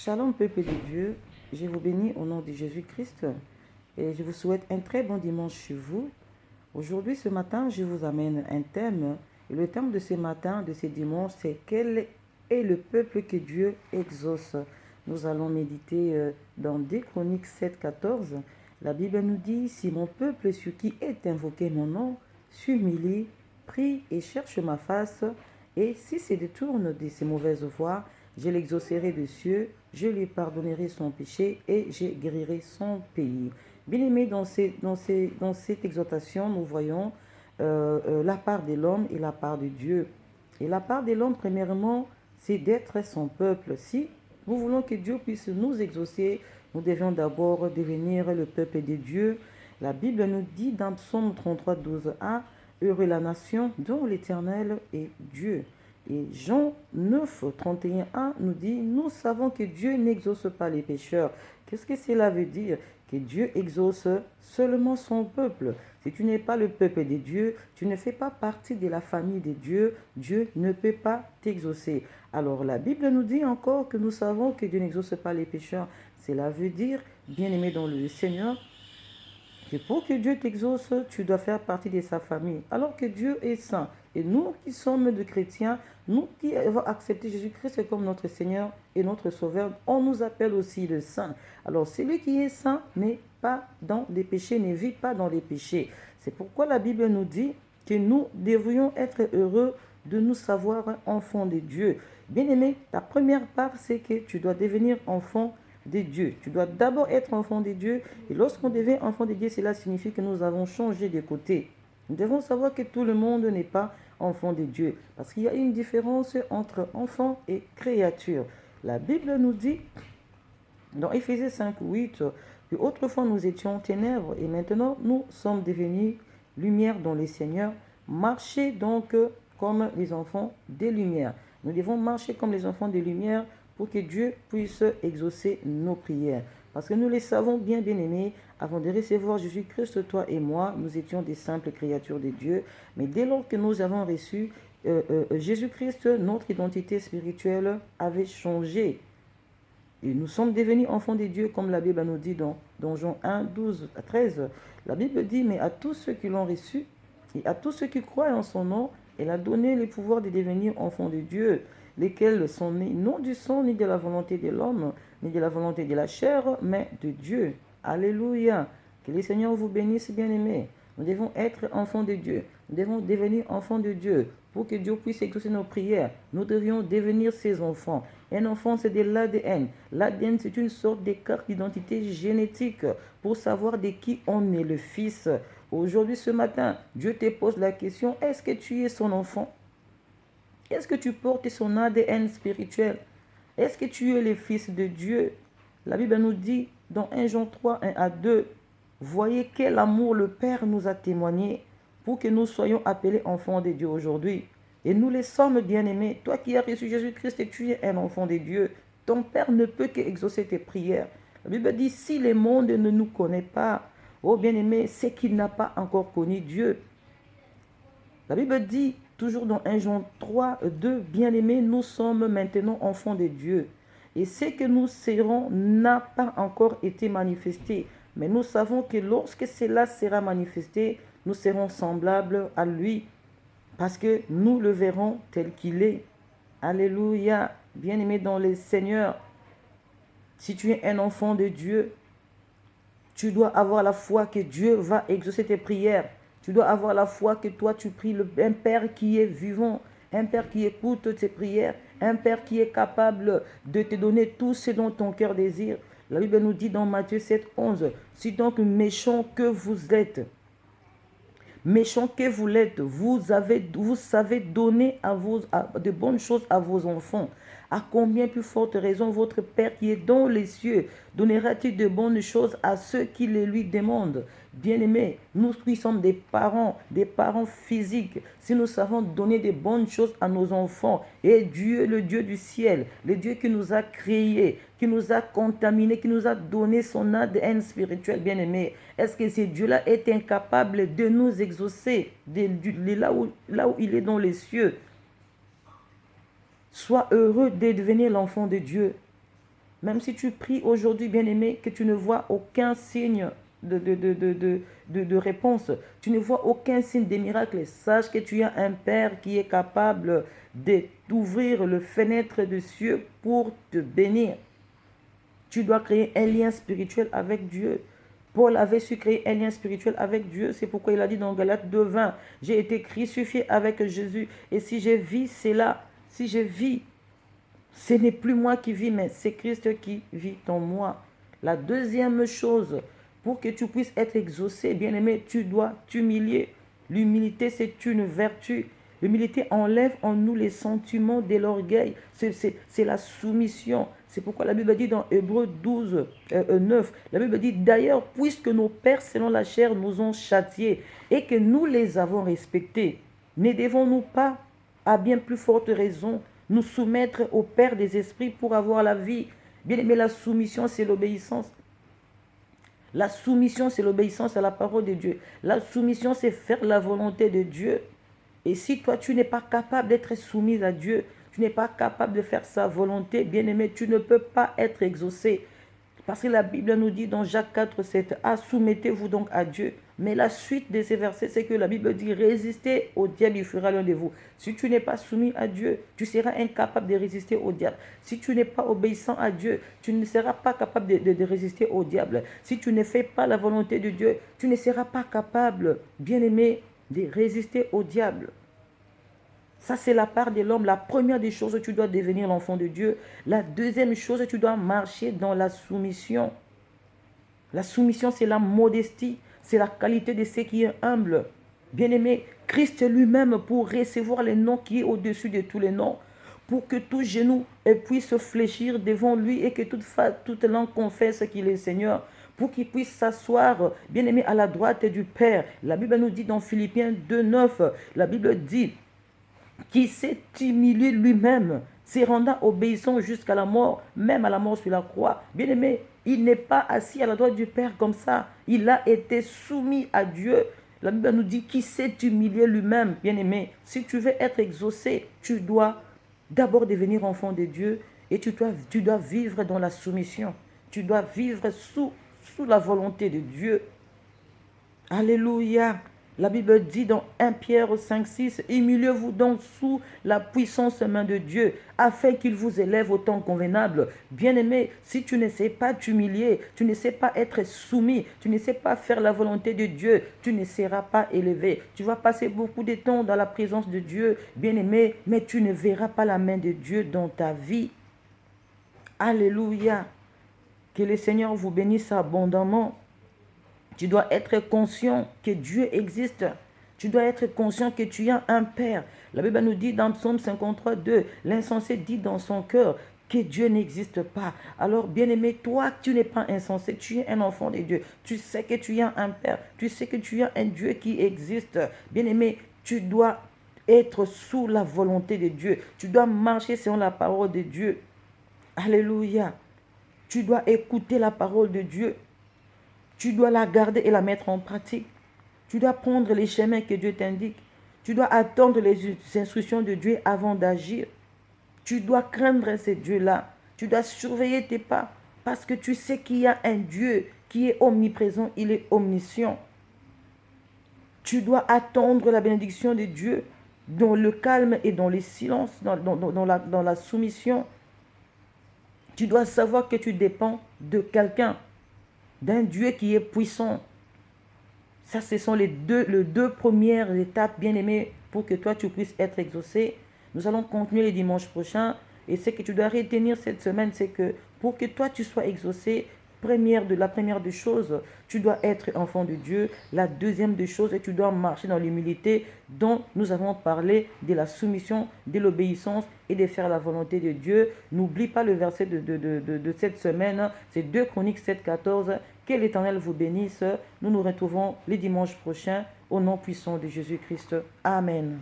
Shalom peuple de Dieu, je vous bénis au nom de Jésus-Christ et je vous souhaite un très bon dimanche chez vous. Aujourd'hui, ce matin, je vous amène un thème et le thème de ce matin, de ce dimanche, c'est quel est le peuple que Dieu exauce. Nous allons méditer dans 2 Chroniques 7, 14. La Bible nous dit, si mon peuple sur qui est invoqué mon nom s'humilie, prie et cherche ma face, et s'il se détourne de ses mauvaises voies, je l'exaucerai des cieux, je lui pardonnerai son péché et je guérirai son pays. Bien-aimés, dans cette exhortation, nous voyons la part de l'homme et la part de Dieu. Et la part de l'homme, premièrement, c'est d'être son peuple. Si nous voulons que Dieu puisse nous exaucer, nous devons d'abord devenir le peuple de Dieu. La Bible nous dit dans Psaume 33, 12a, « Heureux la nation dont l'Éternel est Dieu ». Et Jean 9, 31a nous dit, nous savons que Dieu n'exauce pas les pécheurs. Qu'est-ce que cela veut dire? Que Dieu exauce seulement son peuple. Si tu n'es pas le peuple de Dieu, tu ne fais pas partie de la famille de Dieu, Dieu ne peut pas t'exaucer. Alors la Bible nous dit encore que nous savons que Dieu n'exauce pas les pécheurs. Cela veut dire, bien-aimé dans le Seigneur, que pour que Dieu t'exauce, tu dois faire partie de sa famille. Alors que Dieu est saint. Et nous qui sommes de chrétiens, nous qui avons accepté Jésus-Christ comme notre Seigneur et notre Sauveur, on nous appelle aussi le saint. Alors celui qui est saint n'est pas dans les péchés, ne vit pas dans les péchés. C'est pourquoi la Bible nous dit que nous devrions être heureux de nous savoir enfants de Dieu. Bien-aimé, ta première part, c'est que tu dois devenir enfant de Dieu. Tu dois d'abord être enfant de Dieu. Et lorsqu'on devient enfant de Dieu, cela signifie que nous avons changé de côté. Nous devons savoir que tout le monde n'est pas enfant de Dieu. Parce qu'il y a une différence entre enfant et créature. La Bible nous dit, dans Éphésiens 5, 8, que autrefois nous étions ténèbres et maintenant nous sommes devenus lumière dans les Seigneurs. Marchez donc comme les enfants des lumières. Nous devons marcher comme les enfants des lumières pour que Dieu puisse exaucer nos prières. Parce que nous les savons bien, bien-aimés, avant de recevoir Jésus-Christ, toi et moi, nous étions des simples créatures de Dieu. Mais dès lors que nous avons reçu Jésus-Christ, notre identité spirituelle avait changé. Et nous sommes devenus enfants de Dieu, comme la Bible nous dit dans Jean 1, 12 à 13. La Bible dit, mais à tous ceux qui l'ont reçu, et à tous ceux qui croient en son nom, elle a donné le pouvoir de devenir enfants de Dieu, lesquels sont nés non du sang, ni de la volonté de l'homme, ni de la volonté de la chair, mais de Dieu. Alléluia. Que le Seigneur vous bénisse, bien-aimés. Nous devons être enfants de Dieu. Nous devons devenir enfants de Dieu. Pour que Dieu puisse exaucer nos prières, nous devions devenir ses enfants. Un enfant, c'est de l'ADN. L'ADN, c'est une sorte de carte d'identité génétique pour savoir de qui on est le fils. Aujourd'hui, ce matin, Dieu te pose la question, est-ce que tu es son enfant? Est-ce que tu portes son ADN spirituel? Est-ce que tu es le fils de Dieu? La Bible nous dit dans 1 Jean 3, 1 à 2, voyez quel amour le Père nous a témoigné pour que nous soyons appelés enfants de Dieu aujourd'hui. Et nous les sommes, bien-aimés. Toi qui as reçu Jésus-Christ et tu es un enfant de Dieu, ton Père ne peut qu'exaucer tes prières. La Bible dit, si le monde ne nous connaît pas, oh bien-aimé, c'est qu'il n'a pas encore connu Dieu. La Bible dit, toujours dans 1 Jean 3, 2, bien-aimés, nous sommes maintenant enfants de Dieu. Et ce que nous serons n'a pas encore été manifesté. Mais nous savons que lorsque cela sera manifesté, nous serons semblables à lui. Parce que nous le verrons tel qu'il est. Alléluia. Bien-aimé dans le Seigneur, si tu es un enfant de Dieu, tu dois avoir la foi que Dieu va exaucer tes prières. Tu dois avoir la foi que toi tu pries un Père qui est vivant, un Père qui écoute tes prières, un Père qui est capable de te donner tout ce dont ton cœur désire. La Bible nous dit dans Matthieu 7, 11, si donc méchant que vous êtes, méchant que vous l'êtes, vous savez donner de bonnes choses à vos enfants. À combien plus forte raison votre Père qui est dans les cieux donnera-t-il de bonnes choses à ceux qui les lui demandent? Bien-aimés, nous qui sommes des parents physiques, si nous savons donner de bonnes choses à nos enfants, et Dieu, le Dieu du ciel, le Dieu qui nous a créés, qui nous a contaminés, qui nous a donné son ADN spirituel, bien-aimé, est-ce que ce Dieu-là est incapable de nous exaucer là où il est dans les cieux? Sois heureux de devenir l'enfant de Dieu. Même si tu pries aujourd'hui, bien-aimé, que tu ne vois aucun signe de réponse, tu ne vois aucun signe de miracle, sache que tu as un Père qui est capable d'ouvrir le fenêtre des cieux pour te bénir. Tu dois créer un lien spirituel avec Dieu. Paul avait su créer un lien spirituel avec Dieu. C'est pourquoi il a dit dans Galates 2:20, j'ai été crucifié avec Jésus. Et si je vis, c'est là. Si je vis, ce n'est plus moi qui vis, mais c'est Christ qui vit en moi. La deuxième chose, pour que tu puisses être exaucé, bien-aimé, tu dois t'humilier. L'humilité, c'est une vertu. L'humilité enlève en nous les sentiments de l'orgueil. C'est la soumission. C'est pourquoi la Bible dit dans Hébreux 12, 9, la Bible dit d'ailleurs, puisque nos pères selon la chair nous ont châtiés et que nous les avons respectés, ne devons-nous pas, à bien plus forte raison, nous soumettre au Père des esprits pour avoir la vie? Bien aimé, la soumission, c'est l'obéissance. La soumission, c'est l'obéissance à la parole de Dieu. La soumission, c'est faire la volonté de Dieu. Et si toi, tu n'es pas capable d'être soumise à Dieu, tu n'es pas capable de faire sa volonté, bien aimé, tu ne peux pas être exaucé. Parce que la Bible nous dit dans Jacques 4, 7, ah, soumettez-vous donc à Dieu. Mais la suite de ces versets, c'est que la Bible dit, résistez au diable, il fera l'un de vous. Si tu n'es pas soumis à Dieu, tu seras incapable de résister au diable. Si tu n'es pas obéissant à Dieu, tu ne seras pas capable de résister au diable. Si tu ne fais pas la volonté de Dieu, tu ne seras pas capable, bien aimé, de résister au diable. Ça, c'est la part de l'homme. La première des choses, tu dois devenir l'enfant de Dieu. La deuxième chose, tu dois marcher dans la soumission. La soumission, c'est la modestie. C'est la qualité de ce qui est humble. Bien-aimé, Christ lui-même, pour recevoir le nom qui est au-dessus de tous les noms, pour que tout genou puisse fléchir devant lui et que toute langue confesse qu'il est Seigneur, pour qu'il puisse s'asseoir, bien-aimé, à la droite du Père. La Bible nous dit dans Philippiens 2:9, la Bible dit qui s'est humilié lui-même, se rendant obéissant jusqu'à la mort, même à la mort sur la croix. Bien-aimé, il n'est pas assis à la droite du Père comme ça. Il a été soumis à Dieu. La Bible nous dit qu'il s'est humilié lui-même. Bien-aimé, si tu veux être exaucé, tu dois d'abord devenir enfant de Dieu et tu dois vivre dans la soumission. Tu dois vivre sous la volonté de Dieu. Alléluia. La Bible dit dans 1 Pierre 5:6, humiliez-vous donc sous la puissante main de Dieu, afin qu'il vous élève au temps convenable. Bien-aimé, si tu ne sais pas t'humilier, tu ne sais pas être soumis, tu ne sais pas faire la volonté de Dieu, tu ne seras pas élevé. Tu vas passer beaucoup de temps dans la présence de Dieu, bien-aimé, mais tu ne verras pas la main de Dieu dans ta vie. Alléluia. Que le Seigneur vous bénisse abondamment. Tu dois être conscient que Dieu existe. Tu dois être conscient que tu as un Père. La Bible nous dit dans Psaume 53:2, l'insensé dit dans son cœur que Dieu n'existe pas. Alors, bien-aimé, toi, tu n'es pas insensé. Tu es un enfant de Dieu. Tu sais que tu as un Père. Tu sais que tu as un Dieu qui existe. Bien-aimé, tu dois être sous la volonté de Dieu. Tu dois marcher selon la parole de Dieu. Alléluia. Tu dois écouter la parole de Dieu. Tu dois la garder et la mettre en pratique. Tu dois prendre les chemins que Dieu t'indique. Tu dois attendre les instructions de Dieu avant d'agir. Tu dois craindre ce Dieu-là. Tu dois surveiller tes pas parce que tu sais qu'il y a un Dieu qui est omniprésent, il est omniscient. Tu dois attendre la bénédiction de Dieu dans le calme et dans le silence, dans la soumission. Tu dois savoir que tu dépends de quelqu'un, d'un Dieu qui est puissant. Ça, ce sont les deux premières étapes, bien-aimées, pour que toi, tu puisses être exaucé. Nous allons continuer les dimanches prochains. Et ce que tu dois retenir cette semaine, c'est que pour que toi, tu sois exaucé, la première des choses, tu dois être enfant de Dieu. La deuxième des choses, tu dois marcher dans l'humilité dont nous avons parlé, de la soumission, de l'obéissance et de faire la volonté de Dieu. N'oublie pas le verset de cette semaine, c'est 2 Chroniques 7:14. Que l'Éternel vous bénisse. Nous nous retrouvons les dimanches prochains au nom puissant de Jésus-Christ. Amen.